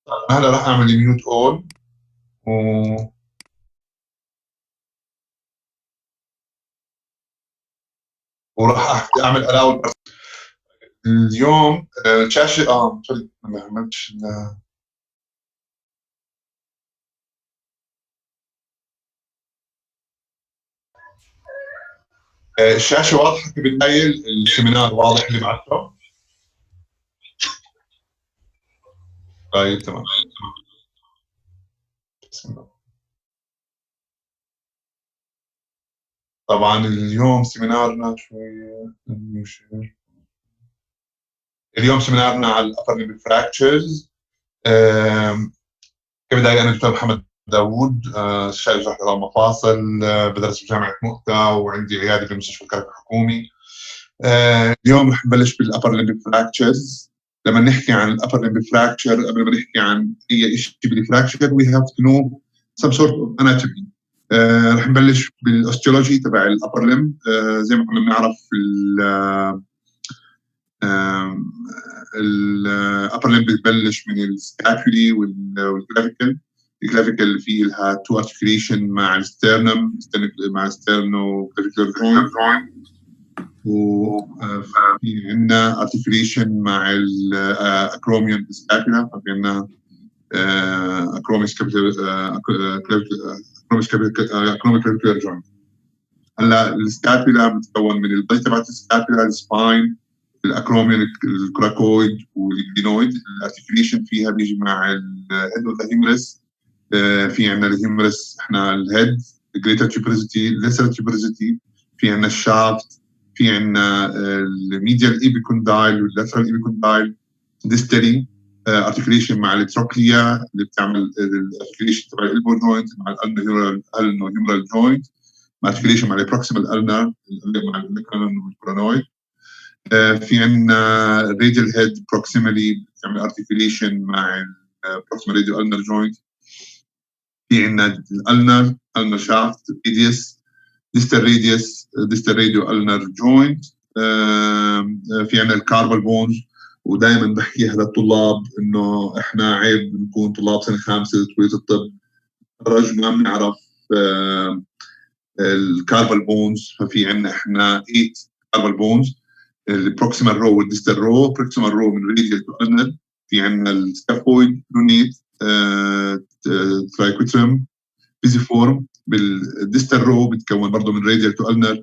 هلا راح اعمل ميوت اول و وراح اعمل الاول اليوم الشاشه سوري ما عملتش الشاشه واضحه في بدايه السيمينار، واضح اللي بعته؟ طيب تمام. بسم الله. طبعا اليوم سيمينارنا اليوم سيمينارنا على الابر ليمب فراكتشرز. كبداية أنا دكتور محمد داوود، استشاري جراحة عظام مفاصل، بدرس بجامعة مؤتة وعندي عيادة في مستشفى الكلى الحكومي. اليوم رح نبلش بالابر ليمب فراكتشرز. لما نحكي عن الابر ليمب فراكتشر، قبل ما نحكي عن اي شيء بالفراكتشر وي هاف تو نو سم سورت اوف اناتومي. رح نبلش بالاوستيولوجي تبع الابر ليمب. زي ما كنا بنعرف الابر ليمب بتبلش من السكابولي والكلافيكل. الكلافيكل فيه لها تو ارتكيوليشن مع السترنم، مع السترنو كلافيكولار جوينت، وفي عندنا ارتكيوليشن مع الاكروميون سكابولا، ففي عندنا اكروميس كلافيكولار جوينت. هلا السكابولا بتتكون من البيت تبعت السكابولا، السباين، الاكروميون، الكراكويد والجلينويد. الارتكيوليشن فيها بيجي مع الهيد والهيمرس. في عندنا الهيمرس، احنا الهيد، الجريتر تيوبريزيتي، الليسر تيوبريزيتي، في عندنا الشافت، في عندنا الميديال ايبيكوندايل واللاترال ايبيكوندايل. ديستالي ارتكيوليشن مع التروكليا اللي بتعمل الارتكيوليشن تبع الالبو جوينت مع الهيمرال جوينت، مع ارتكيوليشن مع البروكسيمال النر مع النكرانويد والكورونويد. في عندنا راديال هيد بروكسيمالي بتعمل ارتكيوليشن مع البروكسيمال راديو النر جوينت. في عندنا النر شافت، راديوس، ديستال راديوس، ديستال راديو النر جوينت. في عندنا الكاربال بونز. ودائما بحكيها للطلاب انه احنا عيب نكون طلاب سنه خامسه كليه الطب تخرج ما بنعرف الكاربال بونز. ففي عندنا احنا 8 كاربال بونز، البروكسيمال رو والديستال رو. بروكسيمال رو من راديال تو النر. في عندنا السكافويد، لونيت، ترايكوتريم، بيزيفورم. بالديستال رو بتكون برضه من راديال تو النر،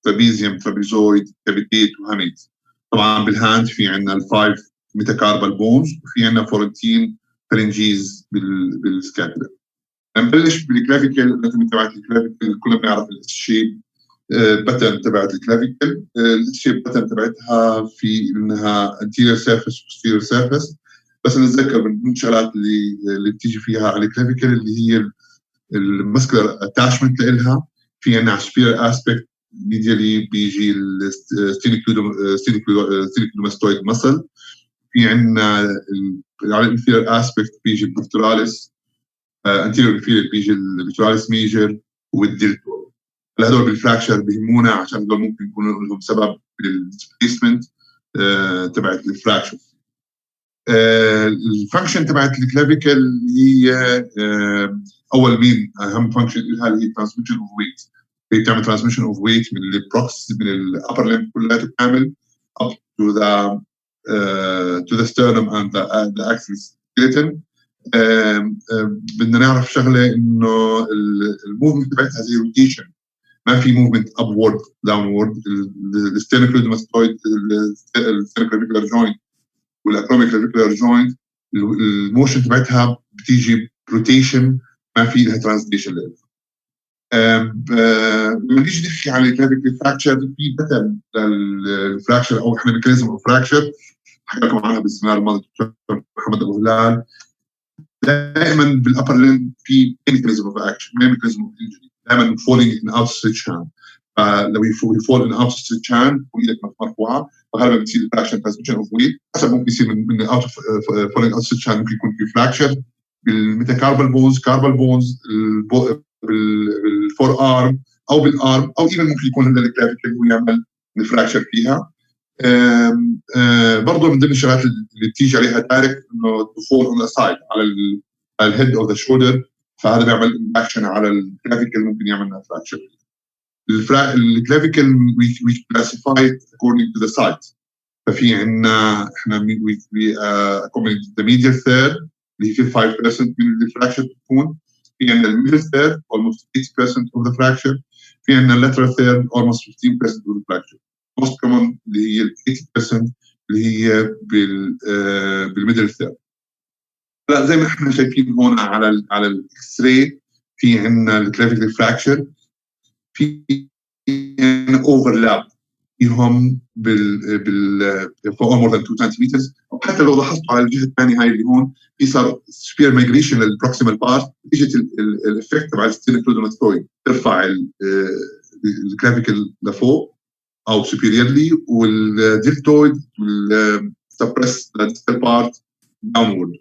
ترابيزيوم، ترابيزويد، كابيتيت وهاميت. طبعا بالهاند في عندنا الفايف ميتاكاربال بونز، وفي عندنا 14 فرنجيز بالسكابولا. نبلش بالكلافيكل. الاناتومي تبعت الكلافيكل كلنا بنعرف الشيب باترن تبعت الكلافيكل. الشيب باترن تبعتها في انها anterior surface posterior surface. بس نتذكر من الشغلات اللي بتيجي فيها على الكلافيكل اللي هي المسكولار اتاشمنت لها. في عندنا superior aspect medially بيجي الستينيكلودوماستويد مسل. في عندنا على الانفيريور اسبكت بيجي البكتوراليس، انتيريور انفيريور بيجي البكتوراليس ميجر والدلتور. هذول بالفراكشر بيهمونا عشان هذول ممكن يكونوا لهم سبب بالديسبيسمنت تبعت الفراكشر. الفانكشن تبعت الكلافيكل هي اول مين اهم فانكشن لها اللي هي ترانسميشن اوف ويت. هي بتعمل ترانسميشن اوف ويت من البروكس من الابر ليمب كلها بتعمل up to the sternum and the axial skeleton. بدنا نعرف شغله انه الموفمنت تبعتها زي روتيشن، ما في موفمنت ابورد داونورد. الستيرنوكلودوماستويد، الستيرنوكلافيكولار جوينت والاكروميك كلافيكولار جوينت الموشن تبعتها بتيجي روتيشن، ما في لها ترانسليشن. لما نيجي نحكي عن الكلافيكل فراكشر في باترن للفراكشر او احنا ميكانيزم اوف فراكشر حكى لكم عنها بالسيمينار الماضي دكتور محمد ابو هلال. دائما بالابر ليمب في ميكانيزم اوف اكشن، ما ميكانيزم اوف انجري. دائما فولينج ان اوت ستريتش هاند، فلو يفول ان اوت ستريتش هاند وايدك مرفوعه فغالبا بتصير الفراكشر ترانسميشن اوف ويت. حسب ممكن يصير من اوت فولينج اوت ستريتش هاند، ممكن يكون في فراكشر بالميتاكاربال بونز، كاربال بونز، بالفور ارم او بالارم، او ايفن ممكن يكون هذا الكلافيكل ويعمل الفراكشر فيها. برضه من ضمن الشغلات اللي بتيجي عليها دايركت انه تفول اون ذا سايد على الهيد اوف ذا شولدر، فهذا بيعمل امباكشن على الكلافيكل، ممكن يعمل فراكشر. الكلافيكل we classify it according to the site. ففي عندنا احنا according to the medial third اللي فيه 5% من الفراكشر بتكون، في عندنا الميدل third almost 80% of the fracture، في عندنا lateral third almost 15% of the fracture. most common اللي هي 80% اللي هي بالميدل third. لا زي ما احنا شايفين هون على الاكس راي في عندنا الكلافيكل فراكشر، في اوفرلاب فيهم for more than 2 centimeters. وحتى لو لاحظتوا على الجهه الثانيه هاي اللي هون في صار سبير مايجريشن للبروكسيمال بارت، اجت الافكت تبع الستينوكلودوماتويد ترفع الكلافيكل لفوق او سوبيريورلي، والديلتويد والسبريس الديستال بارت داونورد.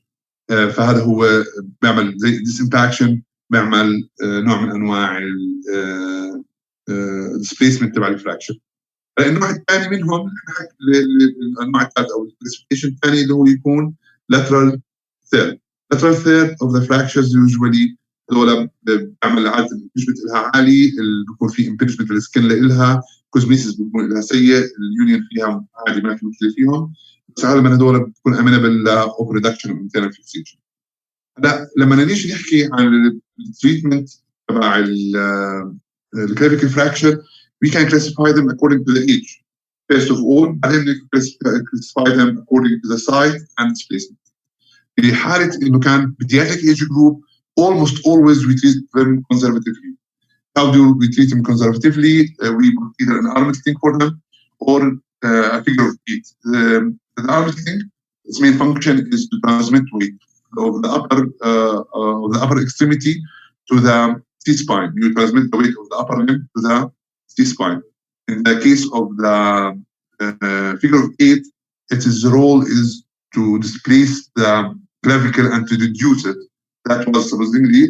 فهذا هو بيعمل زي ديسمباكشن، بيعمل نوع من انواع الديسبيسمنت تبع الفراكشر. النوع الثاني منهم النوع الثالث او الكلاسيفيكيشن الثاني اللي هو يكون lateral third. lateral third of the fractures usually هذول بيعمل عاده الامبيجمنت لها عالي، بيكون في امبيجمنت للسكن لها، كوزميسيس بيكون لها سيء، اليونيون فيها عادي ما في مشكله فيهم، بس غالبا هذول بتكون امينبل لاوبر ريدكشن وانترنال فيكسيشن. هلا لما نيجي نحكي عن التريتمنت تبع الكلافيكل فراكشر we can classify them according to the age first of all، بعدين classify them according to the size and displacement. في حالة إنه كان pediatric age group almost always we treat them conservatively. How do we treat them conservatively? We put either an arm sling for them or a figure of eight. The arm sling, its main function is to transmit weight of the upper extremity to the C-spine. You transmit the weight of the upper limb to the C-spine. In the case of the figure of eight, its role is to displace the clavicle and to reduce it. That was supposedly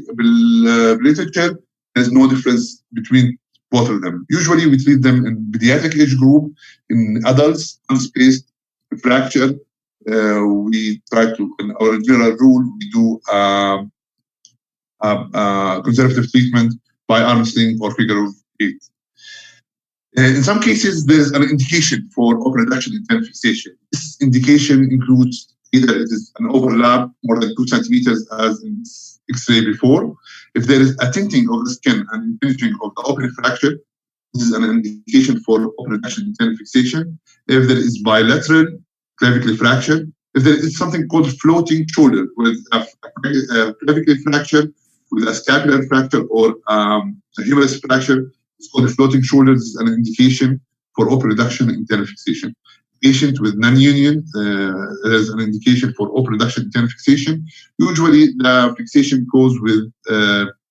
literature. There's no difference between both of them. Usually we treat them in pediatric age group, in adults, unspaced fracture. We try to, in our general rule, we do conservative treatment by arm sling or figure of eight. In some cases, there's an indication for open reduction internal fixation. This indication includes either it is an overlap more than 2 centimeters as in X-ray before. If there is a tinting of the skin and impinging of the open fracture, this is an indication for open reduction internal fixation. If there is bilateral clavicle fracture, if there is something called floating shoulder with a clavicle fracture with a scapular fracture or a humerus fracture, it's called a floating shoulder. This is an indication for open reduction internal fixation. Patient with non-union, there's an indication for open reduction internal fixation. Usually the fixation goes with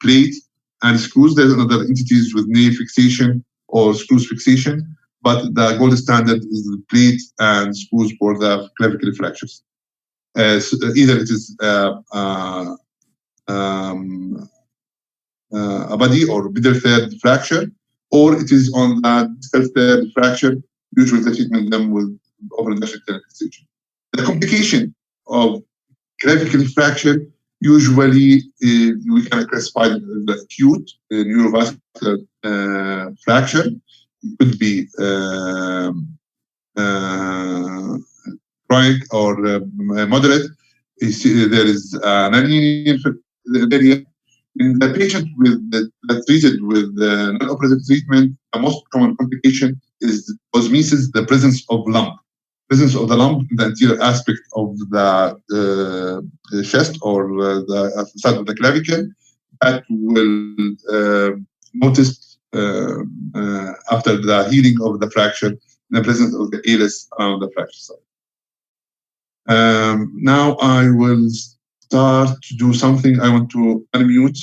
plate and screws. There's another entities with nail fixation or screws fixation, but the gold standard is the plate and screws for the clavicle fractures. So either it is a body or middle third fracture, or it is on the distal third fracture. Usually they treatment them with open reduction internal fixation. The complication of clavicle fracture usually we can classify the acute neurovascular fracture. It could be chronic or moderate. There is an area. In the patient treated with non-operative treatment, the most common complication is osmosis, the presence of lump. Presence of the lump in the anterior aspect of the chest or the side of the clavicle that will notice after the healing of the fracture, in the presence of the ALS around the fracture site. Now I will start to do something. I want to unmute.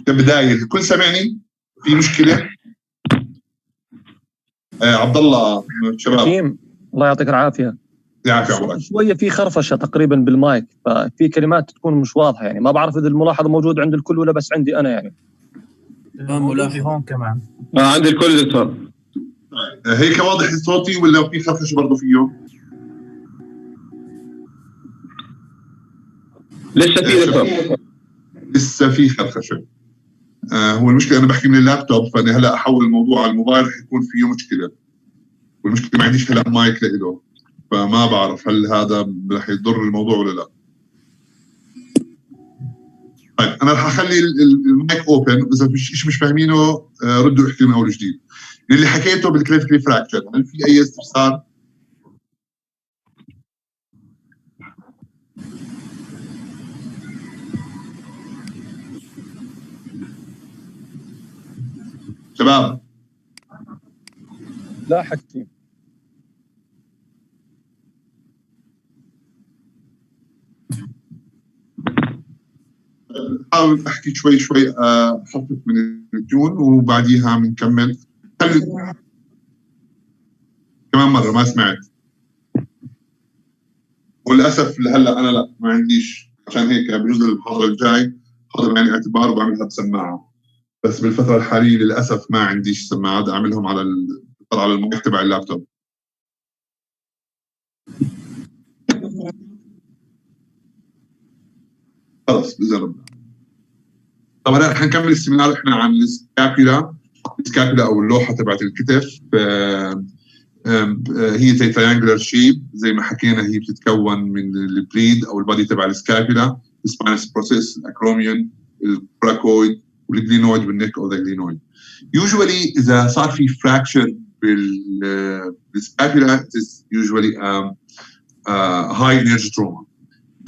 كبداية الكل سامعني؟ في مشكلة؟ عبد الله شباب. كيم الله يعطيك العافية. يعافي عمرك. شوية في خرفشة تقريبا بالمايك، ففي كلمات تكون مش واضحة يعني، ما بعرف إذا الملاحظة موجود عند الكل ولا بس عندي أنا يعني. ملاحظ هون كمان. عند الكل صار. هيك واضح صوتي ولا في خرخشه برضه فيه؟ لسه في دكتور. لسه في خرخشه. هو المشكله انا بحكي من اللابتوب، فانا هلا احول الموضوع على الموبايل رح يكون فيه مشكله، والمشكله ما عنديش هلا مايك له، فما بعرف هل هذا رح يضر الموضوع ولا لا. طيب انا رح اخلي المايك اوبن، اذا في شيء مش فاهمينه ردوا احكي من اول وجديد. اللي حكيته بالكليفيكلي فراكشر، هل في اي استفسار؟ شباب لا حكي. حاول احكي شوي شوي، اخفف من التون وبعديها بنكمل. كمان مره ما سمعت، وللاسف لهلا انا لا ما عنديش، عشان هيك بجوز المحاضره الجاي هذا بعين الاعتبار وبعملها بسماعه، بس بالفتره الحاليه للاسف ما عنديش سماعات اعملهم على المايك تبع اللابتوب. خلص بجرب. طبعا رح نكمل السيمينار احنا عن السكابيلا او اللوحه تبعت الكتف. هي زي تريانجلر شيب، زي ما حكينا هي بتتكون من البريد او البادي تبع السكابيلا، السباينس بروسيس، الاكروميون، الكوراكويد والجلينويد والنيك او ذا جلينويد. يوجوالي اذا صار في فراكشر بالسكابيلا it is usually high energy trauma.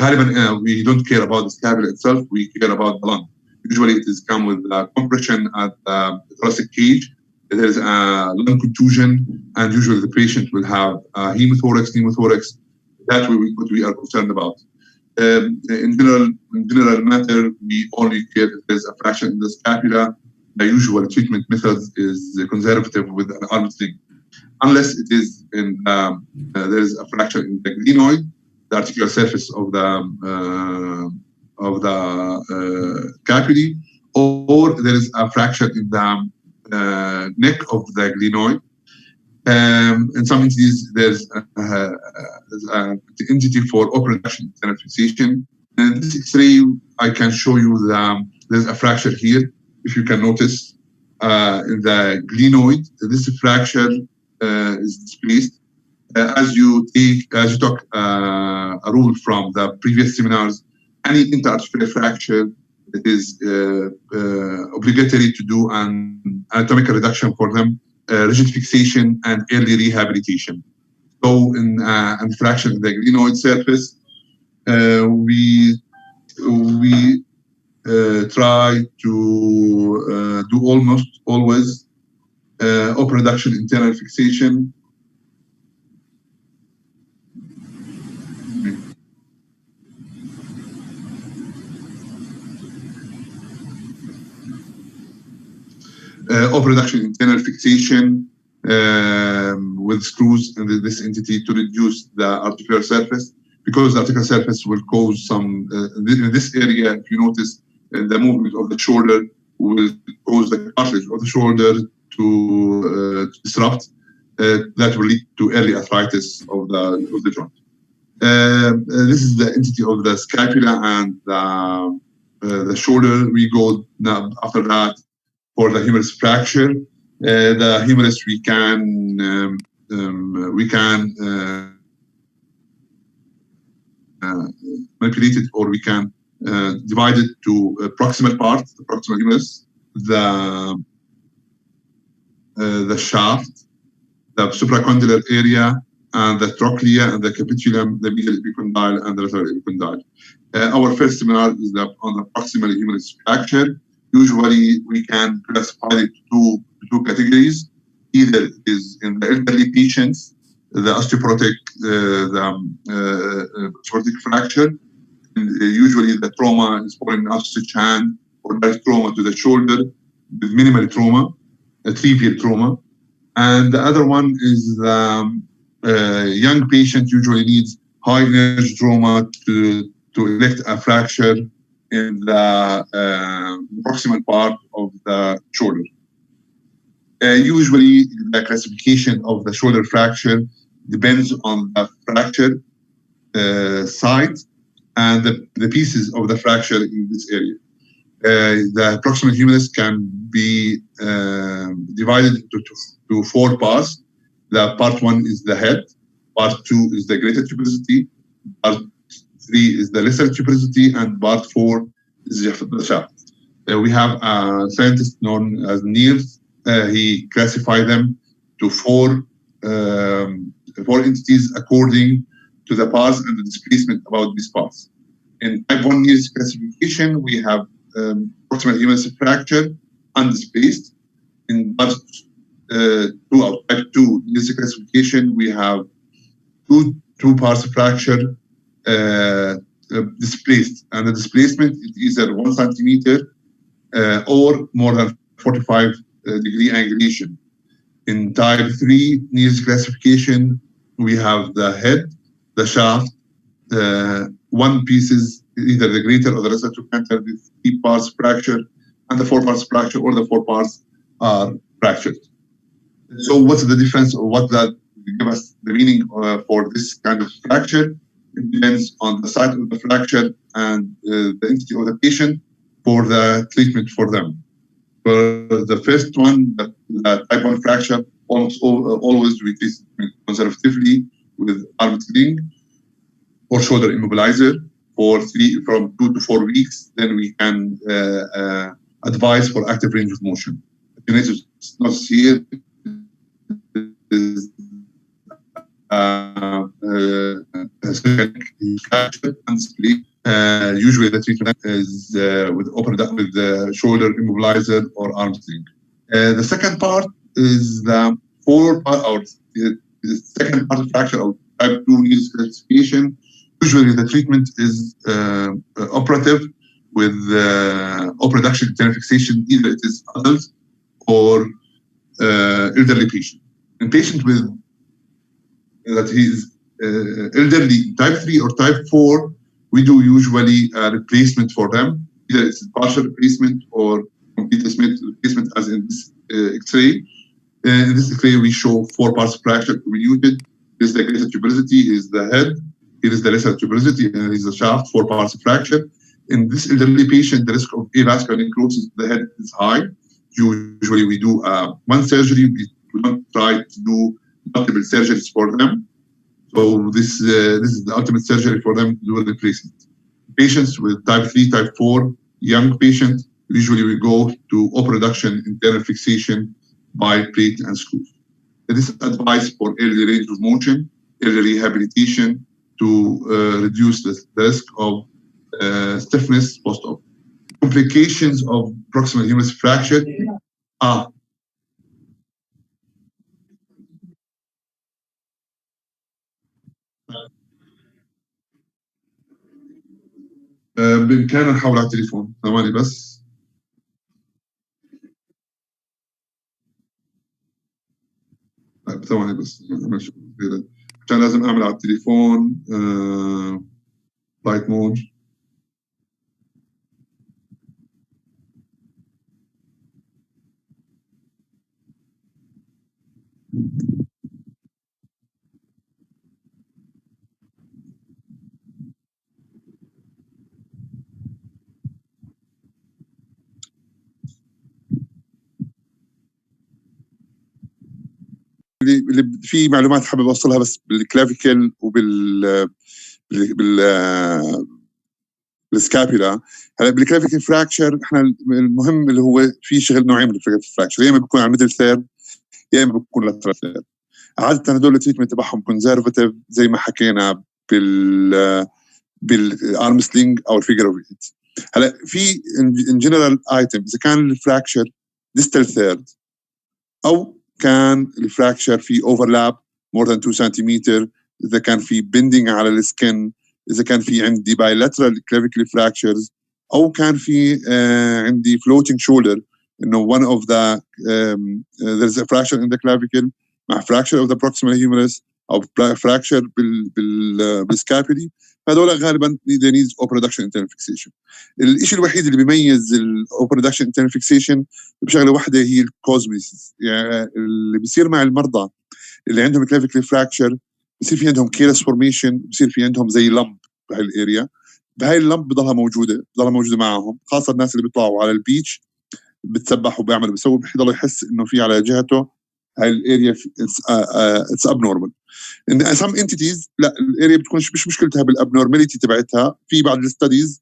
غالبا we don't care about the scapula itself, we care about the lung. Usually it is come with compression at the thoracic cage. There is a lung contusion, and usually the patient will have hemothorax, pneumothorax. That's what we are concerned about. In general matter, we only care if there's a fraction in the scapula. The usual treatment method is conservative with an arm's length, unless it is in there is a fraction in the glenoid, the articular surface of the capillary, or there is a fracture in the neck of the glenoid. In some instances, there's an entity for open reduction internal fixation. In this X-ray, I can show you there's a fracture here. If you can notice in the glenoid, this fracture is displaced. As you took a rule from the previous seminars, any interarticular fracture, it is obligatory to do an anatomical reduction for them, rigid fixation, and early rehabilitation. So in fracture in the glenoid surface, we try to do almost always open reduction internal fixation. Open reduction internal fixation with screws in this entity to reduce the articular surface, because the articular surface will cause some, in this area, if you notice, the movement of the shoulder will cause the cartilage of the shoulder to disrupt. That will lead to early arthritis of the joint. This is the entity of the scapula and the shoulder. We go now after that for the humerus fracture. The humerus we can manipulate it, or we can divide it to proximal part, the proximal humerus, the shaft, the supracondylar area, and the trochlea, and the capitulum, the medial epicondyle, and the lateral epicondyle. Our first seminar is on the proximal humerus fracture. Usually, we can classify it to two categories. Either it is in the elderly patients, the osteoporotic fracture. And usually, the trauma is following ostrich hand or direct trauma to the shoulder with minimal trauma, a trivial trauma. And the other one is the young patient usually needs high energy trauma to elect a fracture in the proximal part of the shoulder. Usually, the classification of the shoulder fracture depends on the fracture site and the pieces of the fracture in this area. The proximal humerus can be divided into 4 parts. The part 1 is the head, part 2 is the greater tuberosity, part 3 is the lesser tuberosity, and part 4 is the shaft. We have a scientist known as Niels. He classified them to 4 entities according to the parts and the displacement about these parts. In type 1 Niels classification, we have proximal humerus fracture undisplaced. In part 2 or type 2 Niels classification, we have two parts fracture displaced, and the displacement is either 1 centimeter or more than 45 degree angulation. In type 3 Niels classification, we have the head, the shaft, 1 pieces, either the greater or the lesser trochanter, the 3 parts fracture, and the 4 parts fracture, or the 4 parts are fractured. So what's the difference, or what that give us the meaning for this kind of fracture? It depends on the site of the fracture and the entity of the patient for the treatment for them. For the first one, the type 1 fracture, almost always we treat conservatively with arm sling or shoulder immobilizer for from 2 to 4 weeks. Then we can advise for active range of motion. You need to not see it. Usually the treatment is with the shoulder immobilizer or arm sling. The second part is the 4 part, or the second part of fracture of type 2 Niels classification. Usually the treatment is operative with operoduction internal fixation, either it is adult or elderly patient. In patient with that he is elderly type 3 or type 4, we do usually a replacement for them. Either it's a partial replacement or complete replacement, as in this X-ray. In this X-ray, we show 4 parts fracture comminuted. This is the greater tuberosity, is the head. Here is the lesser tuberosity, and here is the shaft, 4 parts fracture. In this elderly patient, the risk of avascular necrosis of the head is high. Usually, we do 1 surgery. We don't try to do multiple surgeries for them. So this is the ultimate surgery for them to do a replacement. Patients with type 3, type 4, young patients, usually we go to operoduction internal fixation by plate and screws. This is advice for early range of motion, early rehabilitation to reduce the risk of stiffness post-op. Complications of proximal humerus fracture are بإمكاننا نحول على التليفون. ثواني بس. ثواني بس عشان لازم أعمل على التليفون فلايت مود. اللي في معلومات حابب اوصلها بس بالكلافيكل بالسكابيلا. هلا بالكلافيكل فراكشر احنا المهم اللي هو في شغل نوعين من الفراكشر، يا اما بيكون على الميدل ثيرد يا اما بيكون لاترال ثيرد. عاده هدول التريتمنت تبعهم كونزرفاتيف زي ما حكينا بالارم سلينج او الفيجر اوف 8. هلا في ان جنرال ايتم اذا كان الفراكشر ديستال ثيرد او كان الفراكشر في اوفرلاب more than 2 سنتيمتر، اذا كان في بندنج على السكن، اذا كان في عندي bilateral clavicular fractures، او كان في عندي floating shoulder انه one of the there's a fracture in the clavicle مع fracture of the proximal humerus او فراكشر بالسكابولي، فهذول غالبا they need open reduction internal fixation. الشيء الوحيد اللي بيميز الاوبن ريدكشن internal fixation بشغله واحده هي الكوزميسيس. يعني اللي بيصير مع المرضى اللي عندهم كلافيكل فراكشر بصير في عندهم كيرس فورميشن، بصير في عندهم زي لمب بهاي الاريا، بهاي اللمب بضلها موجوده معهم، خاصه الناس اللي بيطلعوا على البيتش بتسبحوا بيعملوا بيسووا بيضل يحس انه في على جهته هاي الاريا اتس ابنورمال. ان سم انتيتيز لا الاريا بتكون مش مشكلتها بالابنورماليتي تبعتها. في بعض الستاديز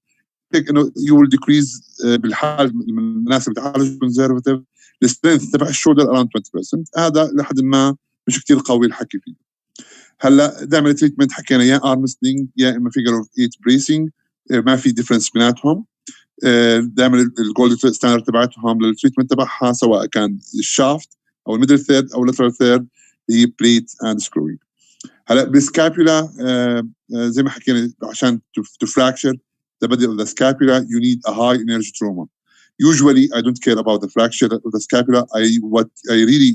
انه يو ويل ديكريز بالحال من الناس اللي بتعالج كونزرفتيف السترينث تبع الشولدر اراوند 20%. هذا لحد ما مش كثير قوي الحكي فيه. هلا دائما التريتمنت حكينا يا ارم سلينج يا اما فيجر اوف 8 بريسنج، ما في ديفرنس بيناتهم. دائما الجولد ستاندرد تبعتهم للتريتمنت تبعها سواء كان الشافت او الميدل ثيرد او اللاترال ثيرد هي بليت اند سكروينج. هلا بالسكابولا زي ما حكينا عشان to fracture the body of the scapula you need a high energy trauma. Usually I don't care about the fracture of the scapula. What I really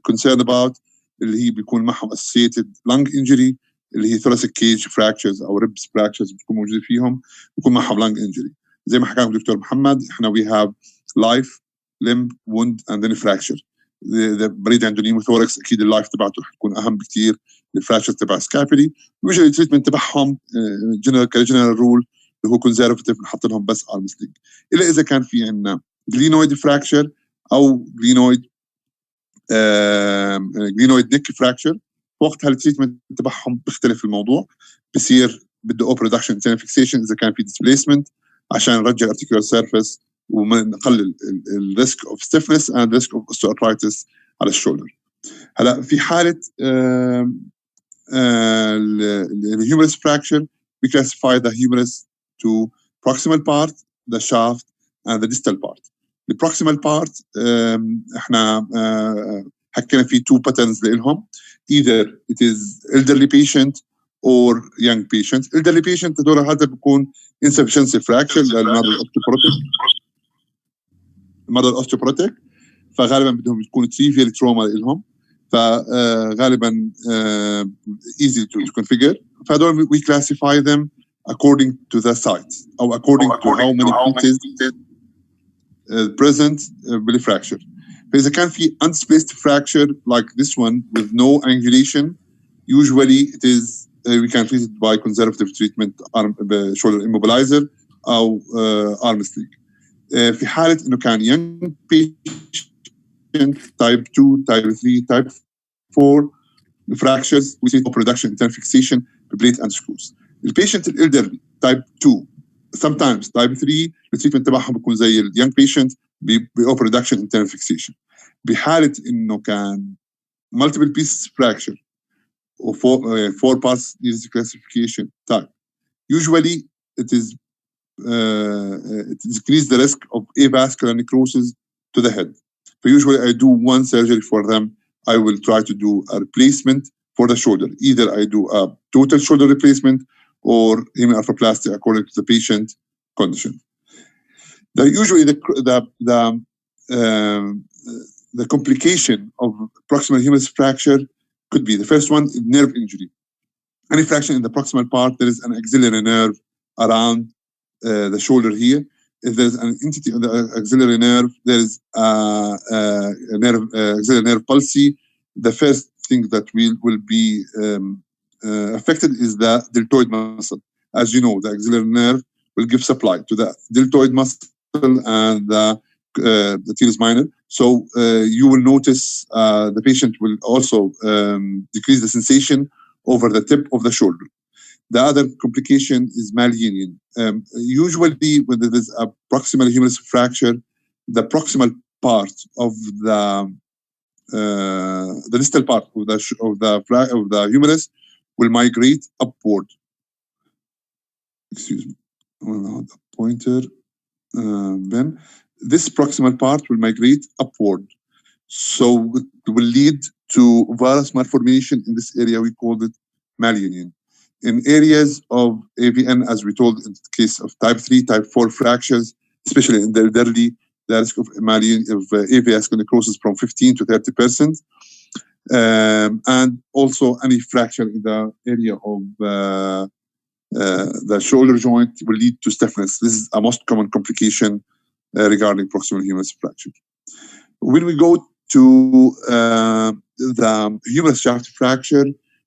concerned about اللي هي بيكون معهم associated lung injury اللي هي thoracic cage fractures او ribs fractures بتكون موجوده فيهم، بيكون معهم lung injury. زي ما حكى الدكتور محمد احنا we have life, limb, wound and then fracture. بريد عنده نيموثوركس اكيد اللايف تبعته حتكون اهم بكثير الفراكشر تبع سكابولي. يوجد التريتمنت تبعهم كجنرال رول اللي هو كونزرفتيف بنحط لهم بس ارم سلينج، الا اذا كان في عندنا جلينويد فراكشر او جلينويد نيك فراكشر، وقتها التريتمنت تبعهم بيختلف الموضوع، بصير بده اوبن ريدكشن انترنال فيكسيشن اذا كان في ديسبيسمنت عشان نرجع الارتيكولار سيرفيس ونقلل الريسك اوف ستيفنس اند ريسك اوف اوستيوارثرايتس على الشولدر. هلا في حاله الهيومرس fracture we classify the humerus to proximal part, the shaft and the distal part. The proximal part احنا حكينا في two patterns لهم، either it is elderly patient or young patient. elderly patient هذول هذا بيكون insufficiency fracture للمرضى الاوستيوبروتيك، فغالبا بدهم يكون severe trauma لهم، فغالبا easy to configure. فهذول we classify them according to the size او according to how many pieces present بالfracture. فإذا كان في unspaced fracture like this one with no angulation, usually it is we can treat it by conservative treatment shoulder immobilizer أو arm sling. في حالة إنه كان young patient type 2, type 3, type 4 fractures we treat open reduction internal fixation ببليت and screws. البيشنت الالدرلي type 2 sometimes type 3 التريتمنت تبعهم بيكون زي اليونج بيشنت بأوبن ريدكشن internal fixation. بحالة إنه كان multiple pieces fracture or four parts needs classification type, usually it increases the risk of avascular necrosis to the head. So usually I do one surgery for them. I will try to do a replacement for the shoulder. Either I do a total shoulder replacement or hemiarthroplasty according to the patient condition. Usually the complication of proximal humerus fracture could be the first one is nerve injury. Any fracture in the proximal part, there is an axillary nerve around the shoulder here. If there is an entity on the axillary nerve, there is axillary nerve palsy. The first thing that will be affected is the deltoid muscle. As you know, the axillary nerve will give supply to the deltoid muscle and the teres minor. So you will notice the patient will also decrease the sensation over the tip of the shoulder. The other complication is malunion. Usually when there is a proximal humerus fracture, the proximal part of the distal part of the humerus will migrate upward. Excuse me, the pointer. Then this proximal part will migrate upward, so it will lead to varus malformation in this area. We call it malunion. In areas of AVN, as we told in the case of type 3, type 4 fractures, especially in the elderly, the risk of AV vascular necrosis from 15 to 30%. And also any fracture in the area of the shoulder joint will lead to stiffness. This is a most common complication regarding proximal humerus fracture. When we go to the humerus shaft fracture,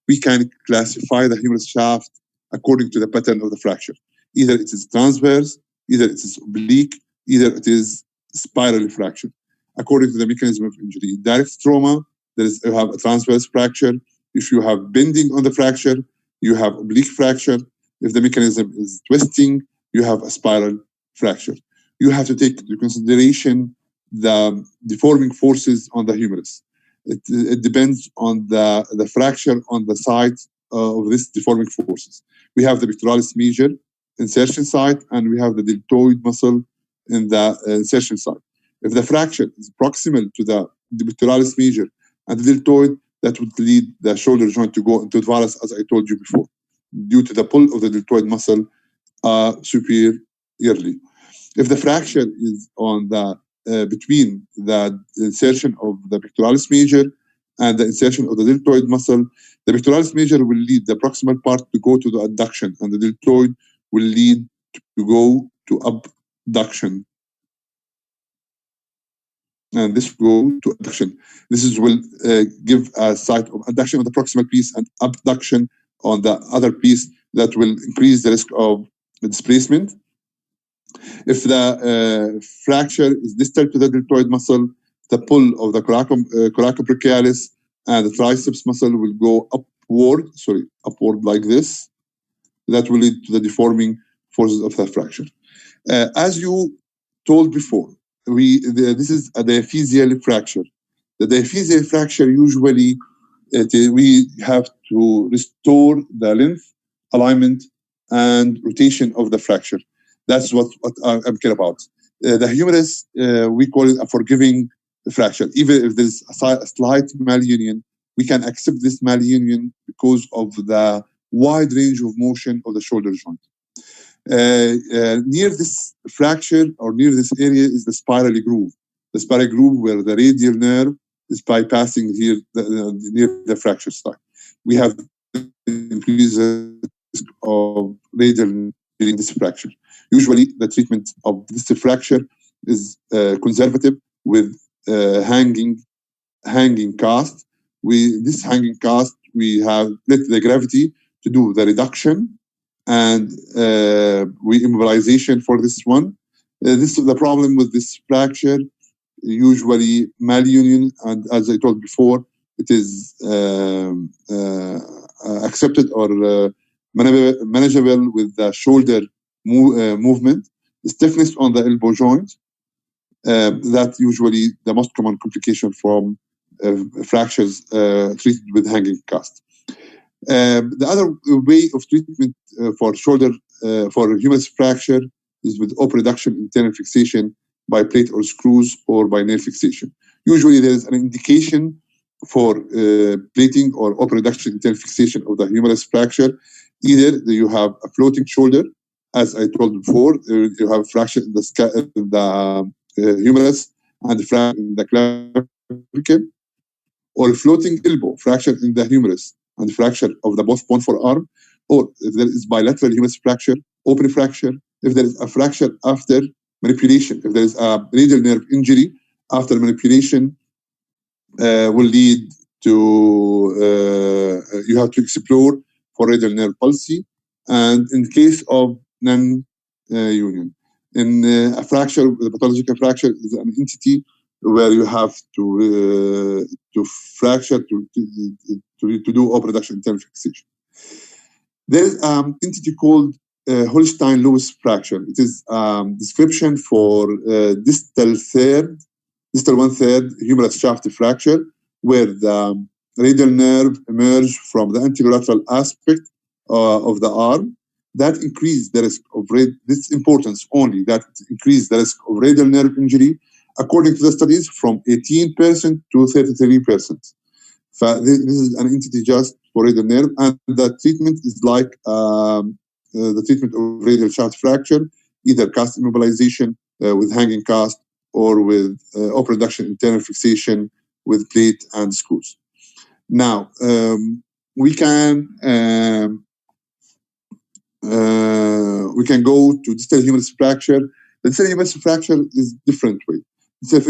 we can classify the humerus shaft according to the pattern of the fracture. Either it is transverse, either it is oblique, either it is spiral fracture. According to the mechanism of injury, direct trauma, you have a transverse fracture. If you have bending on the fracture, you have oblique fracture. If the mechanism is twisting, you have a spiral fracture. You have to take into consideration the deforming forces on the humerus. It depends on the fracture on the side of this deforming forces. We have the pectoralis major insertion site, and we have the deltoid muscle in the insertion site. If the fracture is proximal to the pectoralis major and the deltoid, that would lead the shoulder joint to go into varus, as I told you before, due to the pull of the deltoid muscle superiorly. If the fracture is on the between the insertion of the pectoralis major and the insertion of the deltoid muscle, the pectoralis major will lead the proximal part to go to the adduction, and the deltoid will lead to go to abduction. And this will go to adduction. This will give a site of adduction on the proximal piece and abduction on the other piece that will increase the risk of displacement. If the fracture is distal to the deltoid muscle, the pull of the coracobrachialis and the triceps muscle will go upward like this. That will lead to the deforming forces of the fracture. As you told before, this is a diaphyseal fracture. The diaphyseal fracture usually we have to restore the length, alignment, and rotation of the fracture. That's what I'm care about. The humerus, we call it a forgiving fracture. Even if there's a slight malunion, we can accept this malunion because of the wide range of motion of the shoulder joint. Near this fracture or near this area is the spiral groove. The spiral groove where the radial nerve is bypassing here near the fracture site. We have increased risk of radial during this fracture. Usually, the treatment of this fracture is conservative with hanging cast. This hanging cast, we have let the gravity to do the reduction and we immobilization for this one. This is the problem with this fracture. Usually malunion, and as I told before, it is accepted or manageable with the shoulder movement. Stiffness on the elbow joint, that usually the most common complication from fractures treated with hanging cast. The other way of treatment for shoulder, for humerus fracture is with op reduction internal fixation by plate or screws or by nail fixation. Usually there is an indication for plating or op reduction internal fixation of the humerus fracture. Either you have a floating shoulder, as I told before, you have fracture in the humerus and fracture in the clavicle, or floating elbow, fracture in the humerus and fracture of the both bone forearm, or if there is bilateral humerus fracture, open fracture, if there is a fracture after manipulation, if there is a radial nerve injury after manipulation, will lead to, you have to explore for radial nerve palsy, and in case of non-union. In a fracture, the pathological fracture is an entity where you have to fracture to do op reduction internal fixation. There is an entity called Holstein-Lewis fracture. It is description for distal 1/3 humerus shaft fracture, where the radial nerve emerge from the anterolateral aspect of the arm. That increase the risk of this importance only that increase the risk of radial nerve injury, according to the studies, from 18% to 33%. This is an entity just for radial nerve, and the treatment is like the treatment of radial shaft fracture, either cast immobilization with hanging cast or with op reduction internal fixation with plate and screws. Now, we can go to distal humerus fracture. The distal humerus fracture is different way. Distal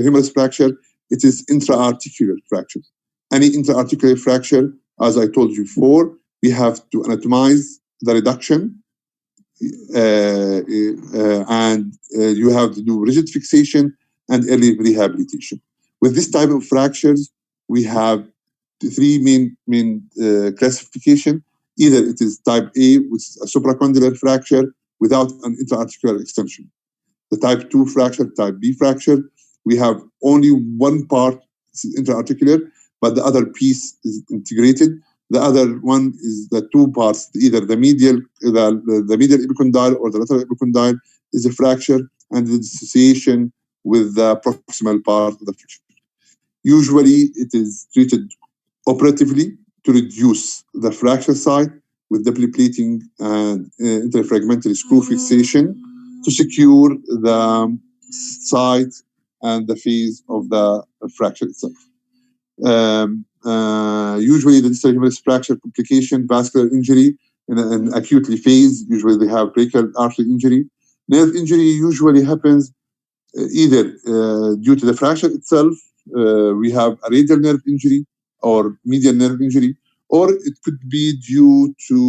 humerus fracture, it is intra-articular fracture. Any intra-articular fracture, as I told you before, we have to anatomize the reduction, and you have to do rigid fixation and early rehabilitation. With this type of fractures, we have the three main classification. Either it is type A, which is a supracondylar fracture without an intra-articular extension. The type 2 fracture, type B fracture, we have only one part intra-articular, but the other piece is integrated. The other one is the two parts, either the medial epicondyle or the lateral epicondyle is a fracture, and the dissociation with the proximal part of the fracture. Usually, it is treated operatively to reduce the fracture site with double plating and interfragmentary screw fixation to secure the site and the phase of the fracture itself. Usually, the distal humerus fracture complication, vascular injury in an acutely phase. Usually, they have brachial artery injury. Nerve injury usually happens either due to the fracture itself. We have a radial nerve injury or medial nerve injury, or it could be due to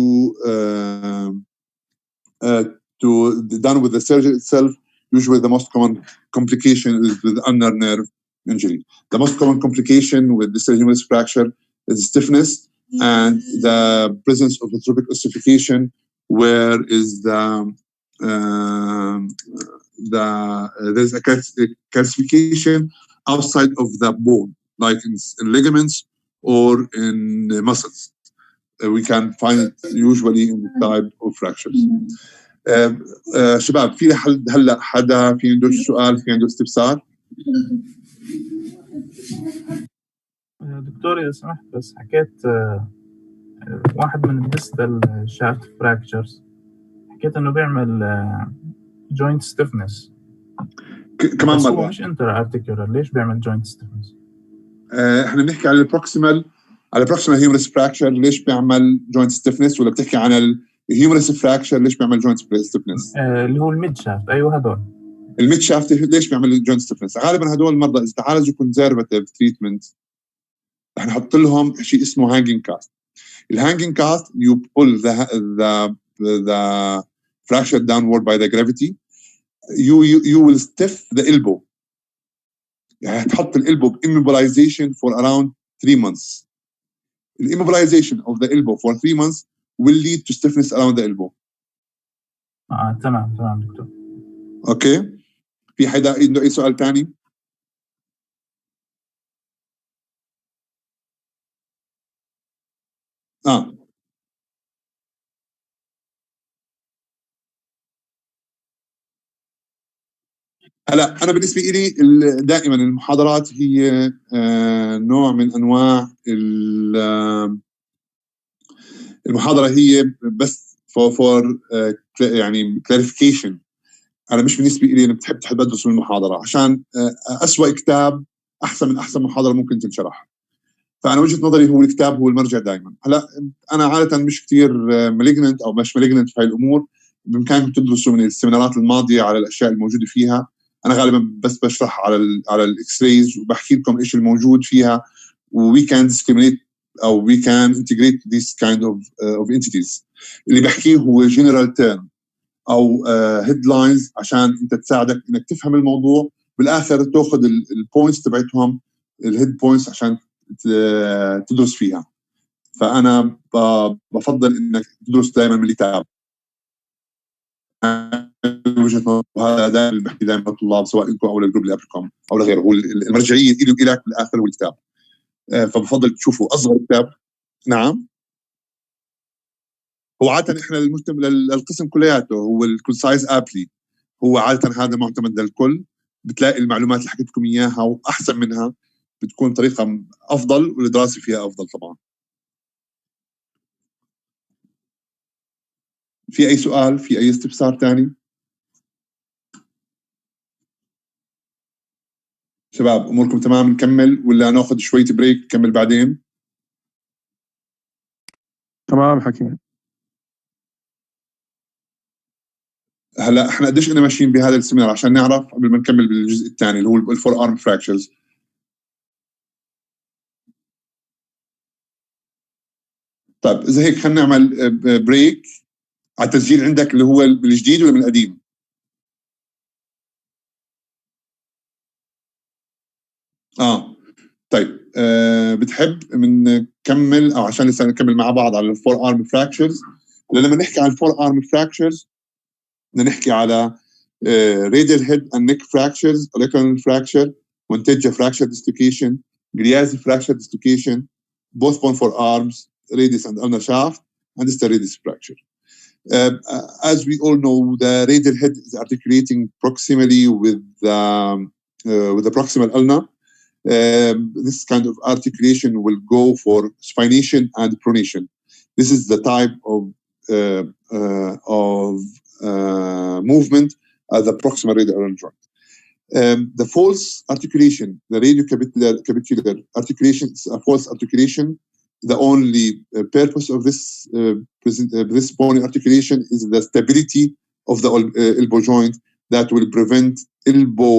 done with the surgery itself. Usually, the most common complication is with ulnar nerve injury. The most common complication with distal humerus fracture is stiffness and the presence of atropic ossification, where is there's a calcification outside of the bone, like in ligaments or in muscles. We can find it usually in the type of fractures. شباب، في هلا حدا في عنده سؤال، في عنده استفسار؟ دكتور إذا سمحت، بس حكيت واحد من الديستال شافت فراكتشرز، حكيت إنه بيعمل جوينت ستيفنس كمان مرة. هو مش انتر ارتيكولار، ليش بيعمل جوينت ستيفنس؟ احنا بنحكي على البروكسيمال هيومرس فراكشر ليش بيعمل جوينت ستيفنس، ولا بتحكي عن الهيومرس فراكشر ليش بيعمل جوينت ستيفنس؟ اللي هو الميد شافت. ايوه هدول الميد شافت ليش بيعمل جوينت ستيفنس؟ غالبا هدول المرضى اذا تعالجوا كونزرفاتيف تريتمنت رح نحط لهم شيء اسمه هانجينج كاست. الهانجينج كاست you pull the fracture downward by the gravity. You will stiff the elbow. يعني هتحط الالبو immobilization for around 3 months. The immobilization of the elbow for 3 months will lead to stiffness around the elbow. تمام دكتور. اوكي، في حدا عنده اي سؤال ثاني؟ هلا انا بالنسبه لي دائما المحاضرات هي نوع من انواع المحاضره هي بس فور يعني كلاريفيكيشن. انا مش بالنسبه لي انا بحب ادرس من المحاضره عشان اسوأ كتاب احسن من احسن محاضره ممكن تنشرح. فانا وجهه نظري هو الكتاب هو المرجع دائما. هلا انا عاده مش كثير مالجننت او مش مالجننت في هاي الامور، بامكانكم تدرسوا من السيمينارات الماضيه على الاشياء الموجوده فيها. انا غالبا بس بشرح على الاكس رايز وبحكي لكم ايش الموجود فيها، وي كان ديسكريمينيت او وي كان انتجريت ذيس كايند اوف انتيتيز. اللي بحكيه هو جنرال تيرم او هيدلاينز عشان انت تساعدك انك تفهم الموضوع، بالاخر تاخذ البوينتس تبعتهم الهيد بوينتس عشان تدرس فيها. فانا بفضل انك تدرس دائما من الكتاب. وجهه نظر هذا دائما بحكي دائما للطلاب سواء لكم او للجروب اللي قبلكم او لغيره، هو المرجعيه الى لك بالاخر هو الكتاب. فبفضل تشوفوا اصغر كتاب. نعم، هو عاده احنا القسم كلياته هو الكونسايز ابلي، هو عاده هذا معتمد للكل. بتلاقي المعلومات اللي حكيت لكم اياها واحسن منها بتكون طريقه افضل والدراسه فيها افضل طبعا. في اي سؤال؟ في اي استفسار ثاني؟ شباب اموركم تمام؟ نكمل ولا ناخذ شويه بريك نكمل بعدين؟ تمام حكيم. هلا احنا قديش كنا ماشيين بهذا السيمينار عشان نعرف قبل ما نكمل بالجزء الثاني اللي هو الفور ارم فراكشرز. طيب اذا هيك خلينا نعمل بريك على التسجيل عندك اللي هو الجديد ولا من القديم؟ طيب بتحب نكمل او عشان لسه نكمل مع بعض على الفور ارم فراكشرز؟ لما نحكي عن الفور ارم فراكشرز بدنا نحكي على radial head and neck fractures, olecranon fracture, Monteggia fracture dislocation, Griazzi fracture dislocation, both bone forearms, radius and ulnar shaft, and the radius fracture. As we all know, the radial head is articulating proximally with the proximal ulnar. This kind of articulation will go for spination and pronation. This is the type of movement at the proximal radial ulnar joint. The false articulation, the radiocapitular articulation, is a false articulation. The only purpose of this bony articulation is the stability of the elbow joint that will prevent elbow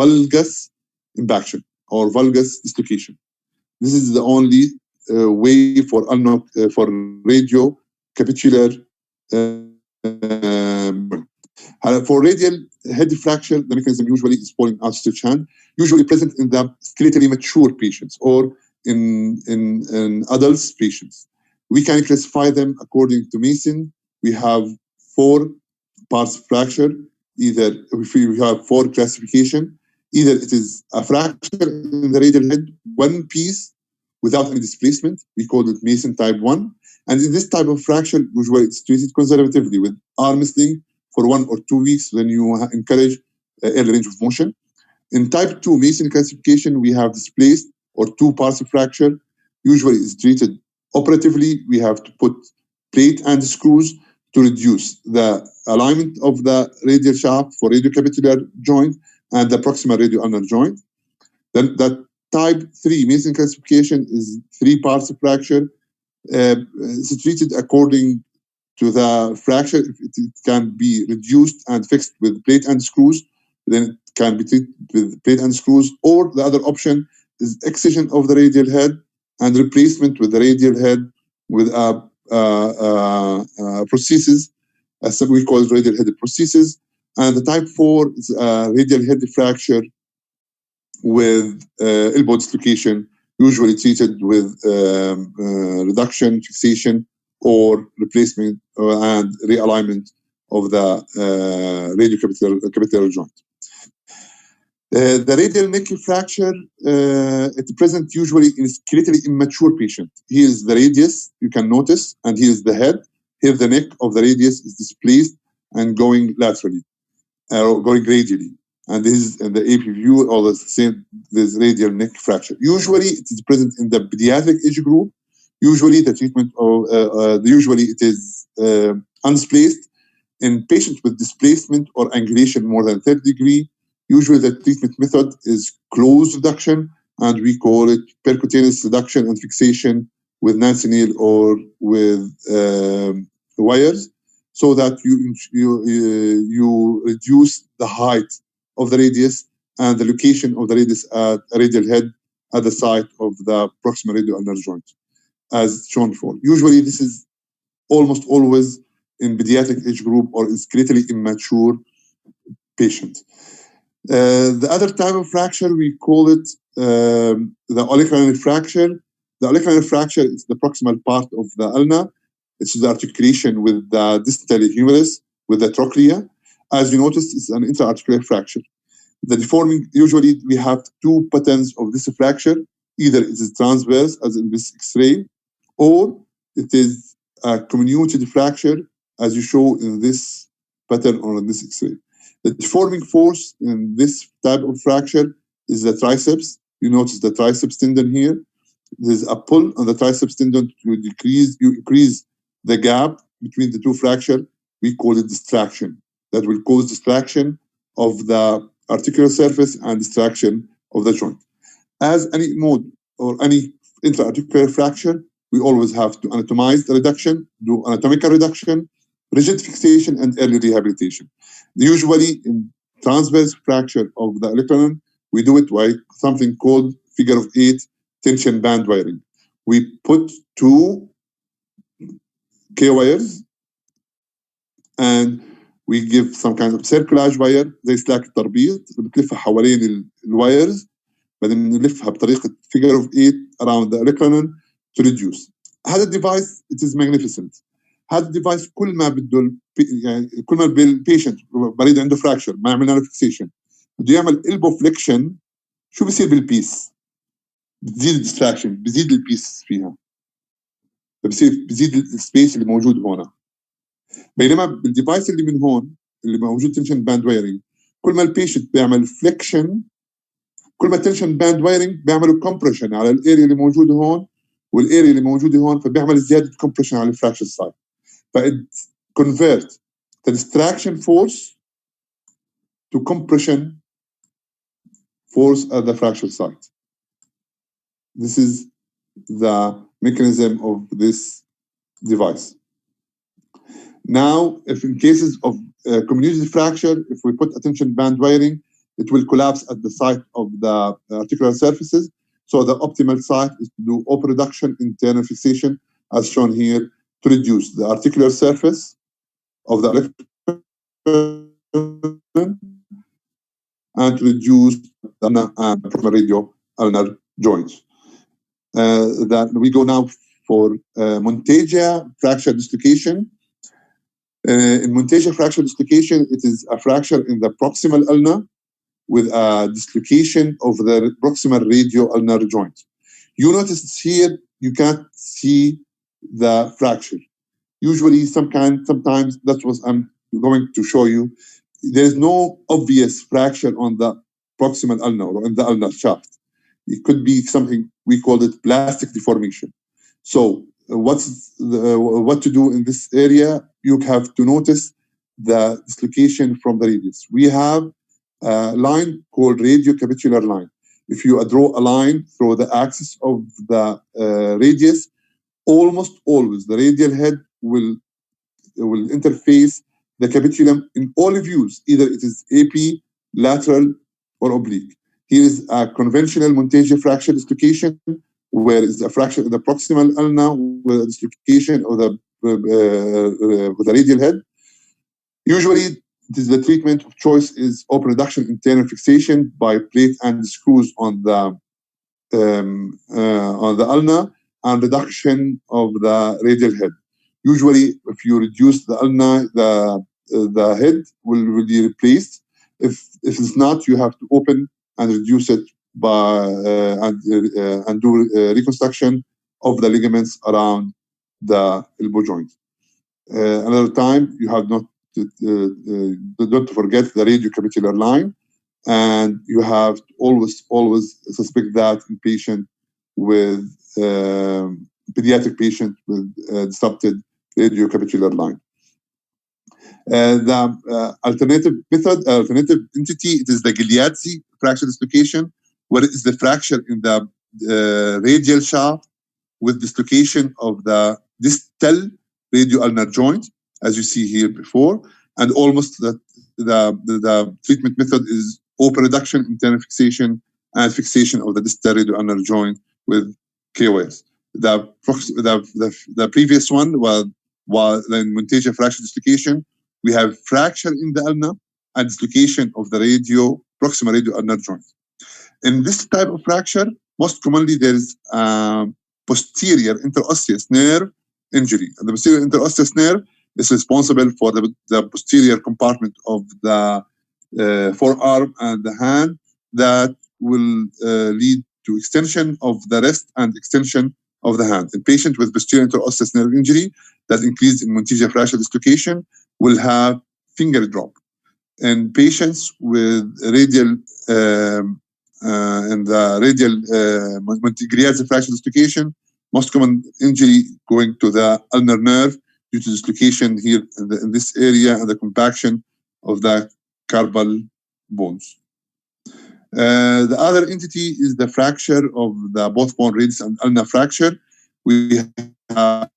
valgus impaction or valgus dislocation. This is the only way for radiocapitular. For radial head fracture, the mechanism usually is falling outstretched hand, usually present in the skeletally mature patients or in adults patients. We can classify them according to Mason. We have 4 parts fracture. Either we have 4 classification. Either it is a fracture in the radial head, one piece without any displacement. We call it Mason type 1. And in this type of fracture, usually it's treated conservatively with arm sling for 1 or 2 weeks when you encourage early range of motion. In type 2 Mason classification, we have displaced or 2 parts of fracture. Usually it's treated operatively. We have to put plate and screws to reduce the alignment of the radial shaft for radiocapitular joint and the proximal radioulnar joint. Then the type 3 Mason classification is 3 parts of fracture. It's treated according to the fracture. It can be reduced and fixed with plate and screws. Then it can be treated with plate and screws, or the other option is excision of the radial head and replacement with the radial head with a prosthesis, as we call it radial head prosthesis. And the type 4 is a radial head fracture with elbow dislocation, usually treated with reduction, fixation, or replacement and realignment of the radiocapitular joint. The radial neck fracture, it present usually in skeletally immature patient. Here is the radius, you can notice, and here is the head. Here the neck of the radius is displaced and going laterally, going radially. And this is in the AP view, all the same, this radial neck fracture. Usually it is present in the pediatric age group. Usually the treatment of, usually it is undisplaced. In patients with displacement or angulation more than 30 degrees, usually the treatment method is closed reduction, and we call it percutaneous reduction and fixation with Nancy nail or with wires, so that you reduce the height of the radius and the location of the radius at a radial head at the site of the proximal radioulnar joint, as shown before. Usually this is almost always in pediatric age group or in skeletally immature patient. The other type of fracture, we call it the olecranon fracture. The olecranon fracture is the proximal part of the ulna. It's the articulation with the distal humerus, with the trochlea. As you notice, it's an intra-articular fracture. The deforming, usually we have 2 patterns of this fracture. Either it is transverse, as in this X-ray, or it is a comminuted fracture, as you show in this pattern or in this X-ray. The deforming force in this type of fracture is the triceps. You notice the triceps tendon here. There's a pull on the triceps tendon to increase the gap between the 2 fractures. We call it distraction. That will cause distraction of the articular surface and distraction of the joint. As any mode or any intra-articular fracture, we always have to anatomize the reduction, do anatomical reduction, rigid fixation, and early rehabilitation. Usually in transverse fracture of the olecranon, we do it by something called figure of 8 tension band wiring. We put 2 K wires and we give some kind of circulage wire زي سلاك التربيط اللي بتلفها حوالين الوايرز، بعدين نلفها بطريقه figure of 8 around the olecranon to reduce. هذا الديفايس it is magnificent. هذا الديفايس كل ما بده يعني كل ما البيشنت بريد عنده فراكشر ما عملنا له فيكسيشن بده يعمل elbow flexion، شو بصير بالبيس؟ بتزيد الديستراكشن، بزيد البيس فيها، بزيد السبيس اللي موجود هون. بينما بالديفايس اللي من هون اللي موجود تنشن باند وايرنج، كل ما البيشنت بيعمل فليكشن كل ما التنشن باند وايرنج بيعملوا كومبريشن على الاريا اللي موجوده هون والاريا اللي موجوده هون، فبيعمل زياده كومبريشن على الفراكشر سايت. فإت convert the distraction force to compression force at the fracture site. This is the mechanism of this device. Now, if in cases of comminuted fracture, if we put a tension band wiring, it will collapse at the site of the articular surfaces. So the optimal site is to do open reduction internal fixation, as shown here, to reduce the articular surface of the and to reduce the proximal radio ulnar joints. That we go now for Monteggia fracture dislocation. In Monteggia fracture dislocation, it is a fracture in the proximal ulna with a dislocation of the proximal radio ulnar joint. You notice here you can't see the fracture. Usually, sometimes that's what I'm going to show you. There is no obvious fracture on the proximal ulna or in the ulnar shaft. It could be something we call it plastic deformation. So, what to do in this area? You have to notice the dislocation from the radius. We have a line called radiocapitular line. If you draw a line through the axis of the radius, almost always the radial head will interface the capitulum in all views. Either it is AP, lateral, or oblique. Here is a conventional Monteggia fracture dislocation, where it's a fracture in the proximal ulna with a dislocation of the radial head. Usually, the treatment of choice is open reduction internal fixation by plate and screws on the ulna and reduction of the radial head. Usually, if you reduce the ulna, the head will be replaced. If it's not, you have to open and reduce it by and do reconstruction of the ligaments around the elbow joint. Another time, you have not to forget the radiocapitular line, and you have to always suspect that in patient with pediatric patient with disrupted radiocapitular line. The alternative entity, it is the Gileadzi fracture dislocation, where it is the fracture in the radial shaft with dislocation of the distal radioulnar joint, as you see here before, and almost the treatment method is open reduction, internal fixation, and fixation of the distal radioulnar joint with KOS. The previous one was the Monteggia fracture dislocation. We have fracture in the ulna and dislocation of the proximal radioulnar joint. In this type of fracture, most commonly there is posterior interosseous nerve injury. The posterior interosseous nerve is responsible for the posterior compartment of the forearm and the hand that will lead to extension of the wrist and extension of the hand. In patient with posterior interosseous nerve injury that increased in Monteggia fracture dislocation will have finger drop. In patients with radial Monteggia fracture dislocation, most common injury going to the ulnar nerve due to dislocation here in this area and the compaction of the carpal bones. The other entity is the fracture of the both bone radius and ulnar fracture. we have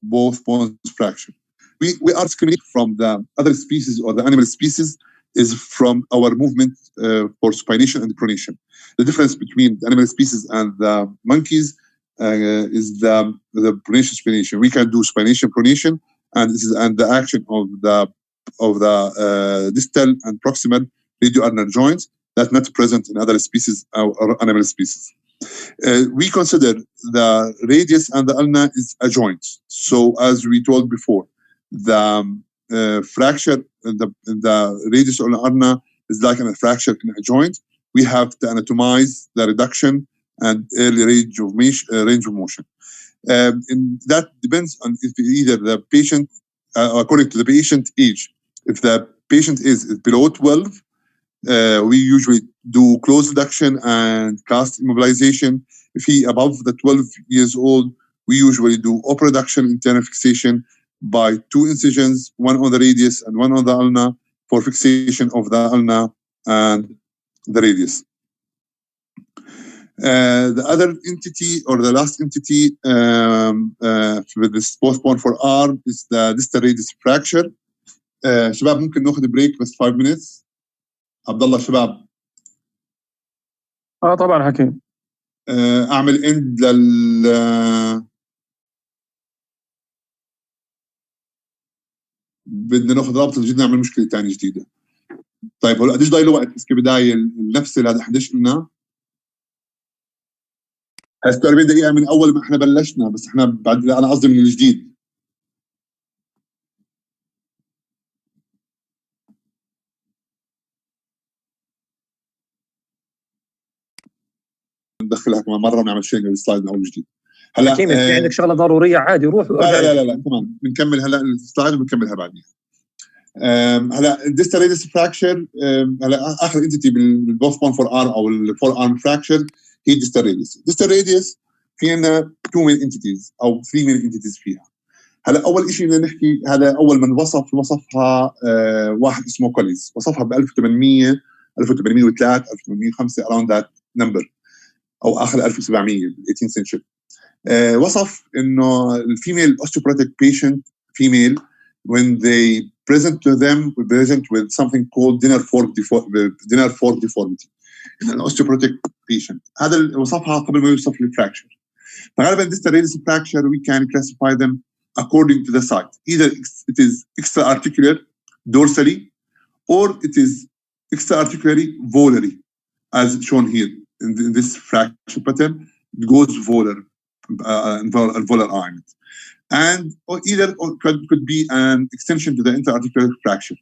both bones fracture. We are discriminating from the other species or the animal species is from our movement for supination and pronation. The difference between the animal species and the monkeys is the pronation supination. We can do supination pronation, and this is the action of the distal and proximal radioulnar joints that's not present in other species or animal species. We consider the radius and the ulna is a joint. So as we told before, the fracture, the radius or ulna is like a fracture in a joint. We have to anatomize the reduction and early range of motion. And that depends on if either the patient, according to the patient age. If the patient is below 12, we usually do close reduction and cast immobilization. If he above the 12 years old, we usually do open reduction internal fixation by 2 incisions, one on the radius and one on the ulna for fixation of the ulna and the radius. The other entity or the last entity with this postpone for R is the distal radius fracture. شباب ممكن ناخذ بريك بس 5 minutes. عبد الله شباب. طبعا حكيم. اعمل اند لل بدنا ناخذ رابط جديد نعمل مشكله ثانيه جديده. طيب هلا قديش ضايل وقت بس كبدايه نفس هذا 11 قلنا هسه 40 دقيقه من اول ما احنا بلشنا بس احنا بعد انا قصدي من الجديد. ندخلها كمان مره ونعمل شيء السلايد من اول وجديد. هلا حكيم في عندك شغله ضروريه عادي روح لا تمام بنكمل هلا السلايد وبنكملها بعدين. هلا الديستال راديوس فراكشر هلا اخر انتيتي بالبوث بون فور ار او الفور ارم فراكشر هي الديستال راديوس. الديستال راديوس في عندنا 2 مين انتيتيز او 3 مين انتيتيز فيها. هلا اول شيء بدنا نحكي هذا اول من وصفها واحد اسمه كوليز، وصفها ب 1800 1803 1805 around that number او اخر 1700 18th century. وصف انه الفيميل osteoporotic patient female when they present with something called dinner fork deformity in an osteoporotic patient. هذا وصفها قبل ما يوصف للفراكشر. فغالبا distal radius fracture we can classify them according to the site. Either it is extra-articular dorsally or it is extra-articularly volary as shown here in this fracture pattern. It goes volar volar alignment. And either could be an extension to the interarticular fracture.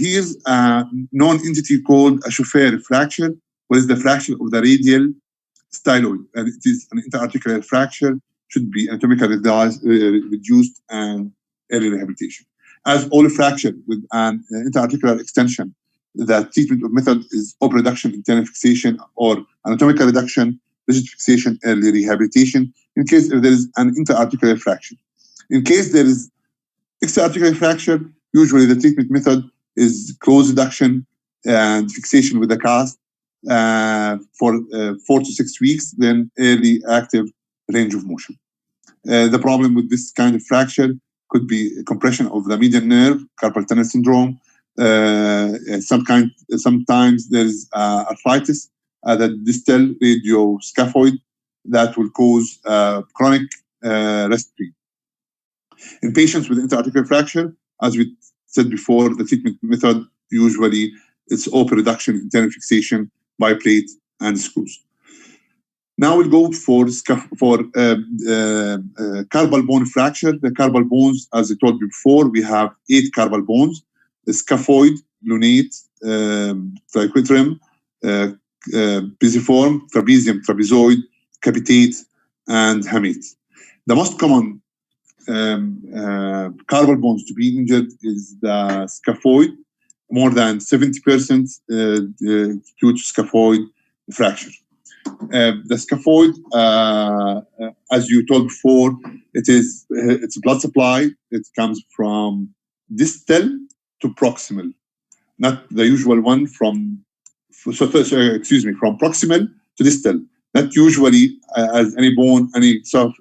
Here's a known entity called a chauffeur fracture, which is the fracture of the radial styloid, and it is an interarticular fracture, should be anatomically reduced and early rehabilitation. As all fracture with an interarticular extension, the treatment method is open reduction, internal fixation, or anatomical reduction, rigid fixation, early rehabilitation, in case if there is an interarticular fracture. In case there is extraarticular fracture, usually the treatment method is close reduction and fixation with the cast for 4 to 6 weeks, then early active range of motion. The problem with this kind of fracture could be compression of the median nerve, carpal tunnel syndrome. Sometimes there is arthritis at the distal radioscaphoid that will cause chronic rest pain. In patients with interarticular fracture, as we said before, the treatment method usually is open reduction, internal fixation by plate and screws. Now we'll go for carpal bone fracture. The carpal bones, as I told you before, we have 8 carpal bones: the scaphoid, lunate, triquetrum, pisiform, trapezium, trapezoid, capitate, and hamate. The most common carpal bones to be injured is the scaphoid, more than 70% due to scaphoid fracture. The scaphoid, as you told before, it's blood supply. It comes from distal to proximal, not the usual one from proximal to distal. Not usually, as any bone, any soft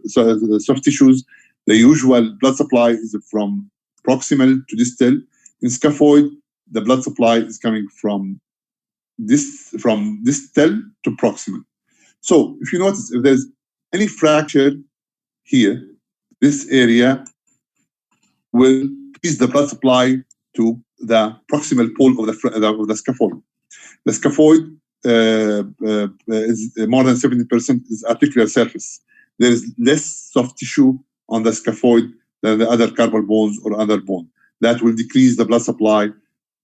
tissues, the usual blood supply is from proximal to distal. In scaphoid, the blood supply is coming from distal to proximal. So if you notice, if there's any fracture here, this area will increase the blood supply to the proximal pole of the scaphoid. The scaphoid is more than 70% is articular surface. There is less soft tissue on the scaphoid than the other carpal bones or other bone. That will decrease the blood supply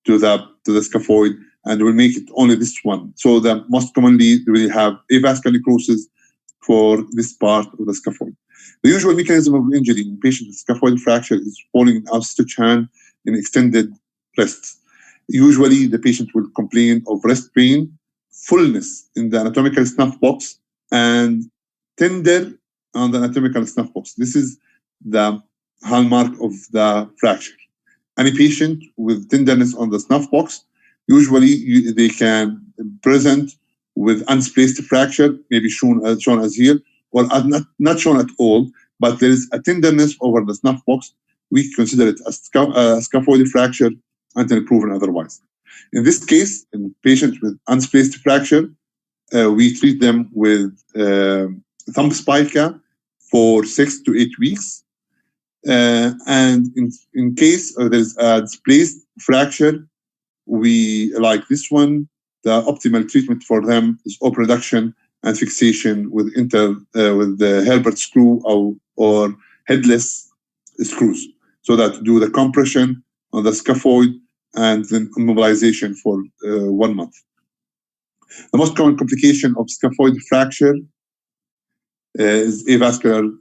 to the scaphoid and will make it only this one. So the most commonly we have avascular necrosis for this part of the scaphoid. The usual mechanism of injury in patient with scaphoid fracture is falling out stretched hand in extended rests. Usually the patient will complain of rest pain, fullness in the anatomical snuff box, and tender on the anatomical snuff box. This is the hallmark of the fracture. Any patient with tenderness on the snuff box, usually they can present with unspaced fracture, maybe shown as here, or not shown at all, but there is a tenderness over the snuff box. We consider it a scaphoid fracture until proven otherwise. In this case, in patients with unspaced fracture, we treat them with thumb spica for 6 to 8 weeks. And in case there's a displaced fracture, we like this one, the optimal treatment for them is open reduction and fixation with the Herbert screw or headless screws, so that do the compression on the scaphoid and then immobilization for 1 month. The most common complication of scaphoid fracture is avascular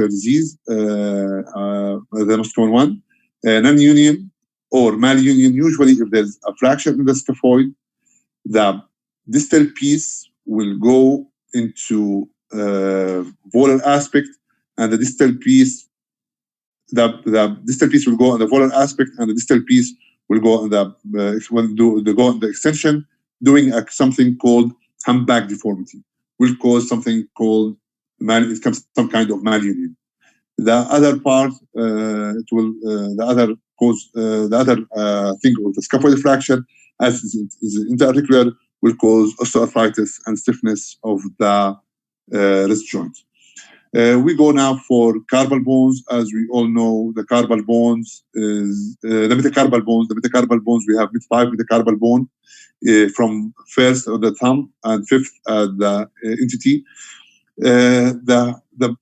disease, the most common one. Non-union or malunion, usually if there's a fracture in the scaphoid, the distal piece will go into volar aspect, and the distal piece will go on the volar aspect, and the distal piece will go on the extension, doing something called humpback deformity. Will cause something called some kind of malunion. The other part, the other thing of the scaphoid fracture, as is interarticular, will cause osteoarthritis and stiffness of the wrist joint. We go now for carpal bones. As we all know, the carpal bones is the metacarpal bones. The metacarpal bones, we have 5 metacarpal bone from first of the thumb and fifth the entity. The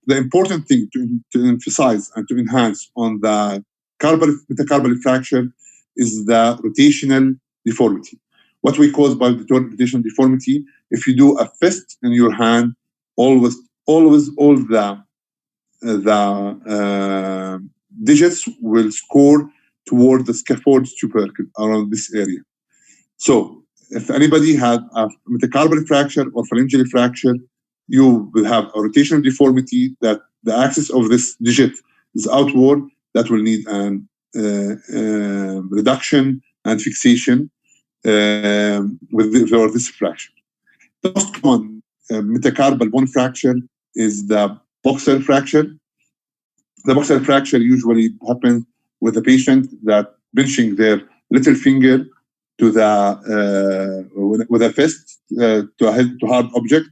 important thing to emphasize and to enhance on the metacarpal fracture is the rotational deformity. What we cause by the rotational deformity, if you do a fist in your hand, always all the digits will score toward the scaphoid tubercle around this area. So if anybody had a metacarpal fracture or phalangeal fracture, you will have a rotational deformity that the axis of this digit is outward. That will need an reduction and fixation for this fracture. The most common metacarpal bone fracture is the boxer fracture. The boxer fracture usually happens with a patient that pinching their little finger to the with a fist to hard object.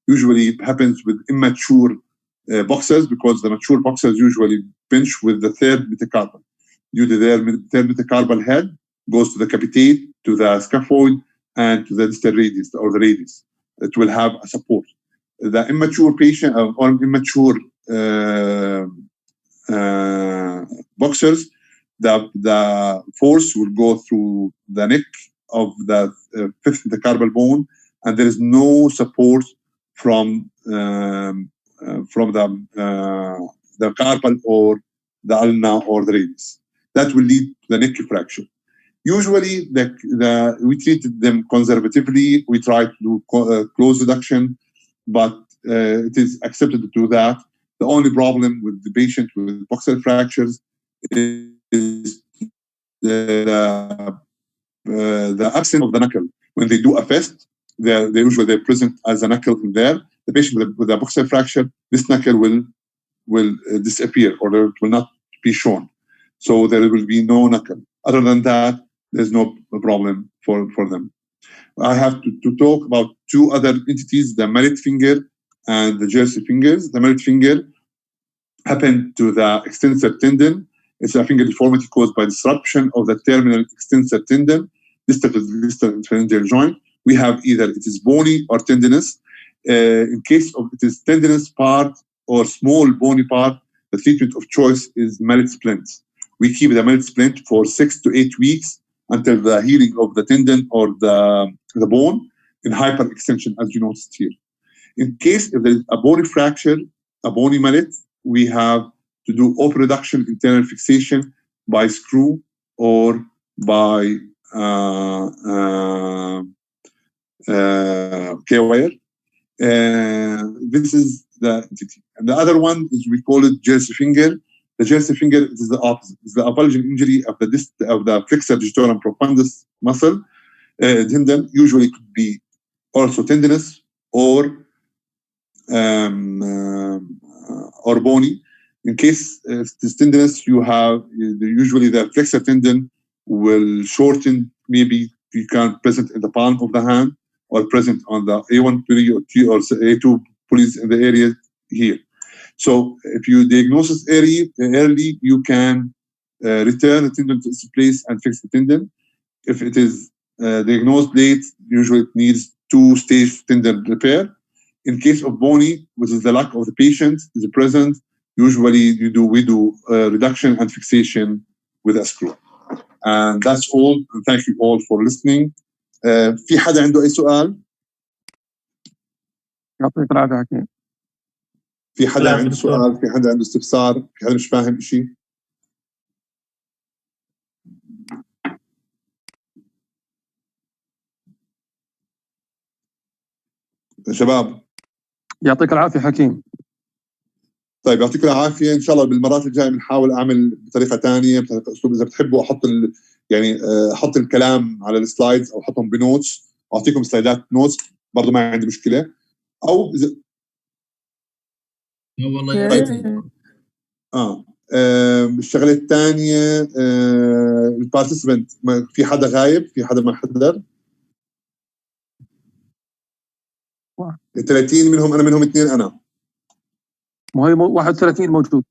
Usually happens with immature boxers, because the mature boxers usually pinch with the third metacarpal. Due to their third metacarpal head goes to the capitate, to the scaphoid, and to the distal radius or the radius. It will have a support. The immature patient or immature boxers, the force will go through the neck of the fifth metacarpal bone, and there is no support from the carpal or the ulna or the radius. That will lead to the neck fracture. Usually, we treated them conservatively. We try to do close reduction, but it is accepted to do that. The only problem with the patient with boxer fractures is the absence of the knuckle. When they do a fist, they're present as a knuckle in there. The patient with a buccal fracture, this knuckle will disappear, or it will not be shown. So there will be no knuckle. Other than that, there's no problem for them. I have to talk about two other entities, the mallet finger and the jersey fingers. The mallet finger happened to the extensor tendon. It's a finger deformity caused by disruption of the terminal extensor tendon, distal phalangeal joint. We have either it is bony or tendinous. In case of it is tendinous part or small bony part, the treatment of choice is mallet splint. We keep the mallet splint for 6 to 8 weeks until the healing of the tendon or the bone in hyperextension, as you noticed here. In case if there is a bony fracture, a bony mallet, we have to do open reduction internal fixation by screw or by K-wire. This is the entity. And the other one is we call it jersey finger. The jersey finger is the opposite. It's the avulsion injury of the flexor digitorum profundus muscle tendon. Usually could be also tendinous or bony. In case it is tendinous, you have usually the flexor tendon will shorten. Maybe you can present in the palm of the hand or present on the A1 pulley or A2 pulleys in the area here. So if you diagnose this early, you can return the tendon to its place and fix the tendon. If it is diagnosed late, usually it needs 2-stage tendon repair. In case of bony, which is the luck of the patient is present, usually we do reduction and fixation with a screw. And that's all. And thank you all for listening. في حدا عنده أي سؤال؟ يعطيك العافية حكيم. في حدا عنده سؤال؟ في حدا عنده استفسار؟ في حدا مش فاهم شيء؟ يا شباب. يعطيك العافية حكيم. طيب يعطيكم العافية. إن شاء الله بالمرات الجاية بنحاول أعمل بطريقة ثانية، بطريقة أسلوب. إذا بتحبوا أحط الكلام على السلايدز أو أحطهم بنوتس، أعطيكم سلايدات نوتس برضو ما عندي مشكلة. أو إذا والله يا ريت. الشغلة الثانية البارتيسيبنت، في حدا غايب؟ في حدا ما حضر؟ 30 منهم أنا، منهم 2 أنا. ما هي 31 موجود.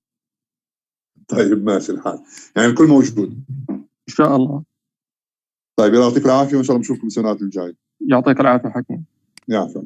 طيب ماشي الحال، يعني الكل موجود إن شاء الله. طيب يعطيك العافية وإن شاء الله بنشوفكم السنوات الجاية. يعطيك العافية حكيم. يعافيك.